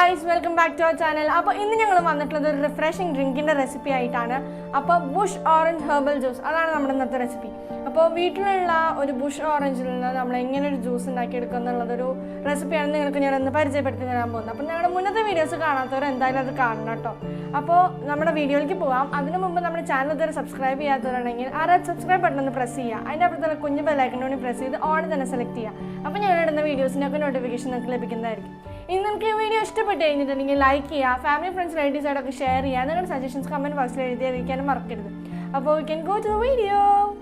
guys, welcome back to our channel. Now, we will make a refreshing drink recipe. Bush orange herbal juice. That's our recipe. Now, we will bush orange juice recipe. If you like this video, family, friends, relatives, share it, suggestions, comment box. We can go to the video.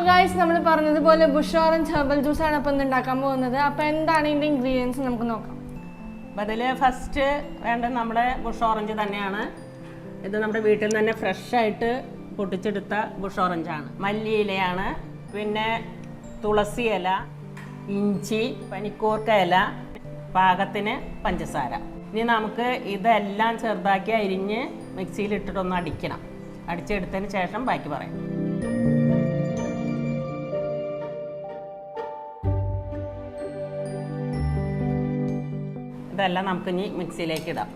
Guys, we will make bush orange herbal juice. What are the ingredients? First, bush orange. This is fresh bush orange. Malli ilayana, tulasi ela, inchi, panikorka ela, പാകത്തിന് പഞ്ചസാര. ഇനി നമുക്ക് ഇതെല്ലാം ചെറുതാക്കി അരിഞ്ഞ് മിക്സിയിൽ ഇട്ടിട്ട് ഒന്ന് അടിക്കണം. അടിച്ചെടുത്തതിന് ശേഷം ബാക്കി പറയാം. ഇതെല്ലാം നമുക്ക് ഇനി മിക്സിയിലേക്ക് ഇടാം.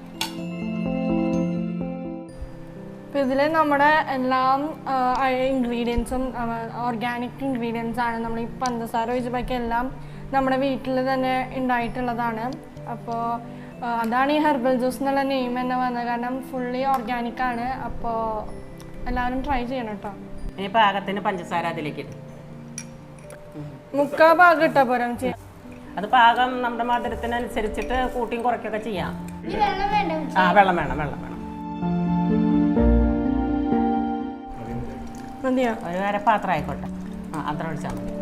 ഇതിലെ നമ്മുടെ എല്ലാ ഇൻഗ്രീഡിയൻസും ഓർഗാനിക് ഇൻഗ്രീഡിയൻസ് ആണ്. നമ്മൾ ഈ പഞ്ചസാര ഒഴിച്ച് ബാക്കി എല്ലാം നമ്മുടെ വീട്ടിൽ തന്നെ ഉണ്ടായിട്ടുള്ളതാണ്. അപ്പോൾ അതാണ് ഈ ഹെർബൽ ജ്യൂസ് എന്നുള്ള നെയിം തന്നെ വന്നത്. കാരണം ഫുള്ളി ഓർഗാനിക് ആണ്. അപ്പോൾ എല്ലാവരും ട്രൈ ചെയ്യണം കേട്ടോ. ഇനി പാകത്തിന് പഞ്ചസാര അതിലേക്ക് ഇടും. മുക്കാ ഭാഗം ഇട്ടാൽ പോരാ? അത് പാകം നമ്മുടെ മധുരത്തിനനുസരിച്ചിട്ട് കൂട്ടിയും കുറയ്ക്കൊക്കെ ചെയ്യാം. വെള്ളം വേണം. മതിയോ? ഒരു വരെ പാത്രം ആയിക്കോട്ടെ. അത്ര ഒഴിച്ചാൽ മതി.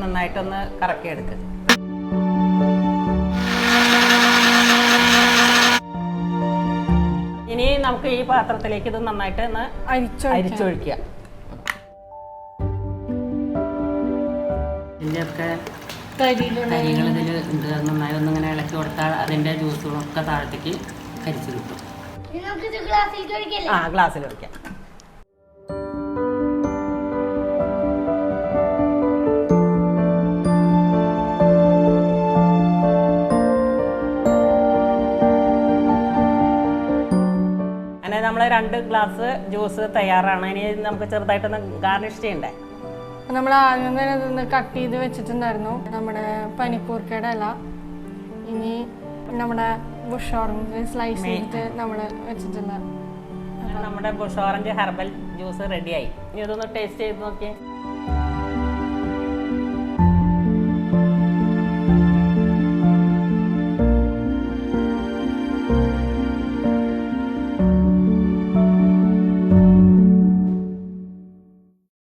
നന്നായിട്ടൊന്ന് കറക്കിയെടുക്കുക. ഇനി നമുക്ക് ഈ പാത്രത്തിലേക്ക് ഇത് നന്നായിട്ട് ഒന്ന് അരിച്ചൊഴിക്കുക. ഇതിൻ്റെയൊക്കെ കരികൾ ഇതിൽ ഉണ്ട്. നന്നായി ഒന്നിങ്ങനെ ഇളക്കി കൊടുത്താൽ അതിൻ്റെ ജ്യൂസുകളൊക്കെ താഴത്തേക്ക് കരിച്ച് കിട്ടും. ഗ്ലാസ്സിൽ ഒഴിക്കാം. അങ്ങനെ നമ്മൾ 2 ഗ്ലാസ് ജ്യൂസ് തയ്യാറാണ്. ഇനി നമുക്ക് ചെറുതായിട്ടൊന്ന് ഗാർണിഷ് ചെയ്യണ്ടേ? നമ്മൾ ആദ്യം തന്നെ ഇതൊന്ന് കട്ട് ചെയ്ത് വെച്ചിട്ടുണ്ടായിരുന്നു നമ്മുടെ പനിക്കൂർക്കയുടെ ഇല. ഇനി നമ്മുടെ ബുഷ് ഓറഞ്ച് സ്ലൈസ് ചെയ്തിട്ട് നമ്മൾ വെച്ചിട്ടുണ്ട്. നമ്മുടെ ബുഷ് ഓറഞ്ച് ഹെർബൽ ജ്യൂസ് റെഡിയായി. ഇനി ഇതൊന്ന് ടേസ്റ്റ് ചെയ്ത് നോക്കിയേ.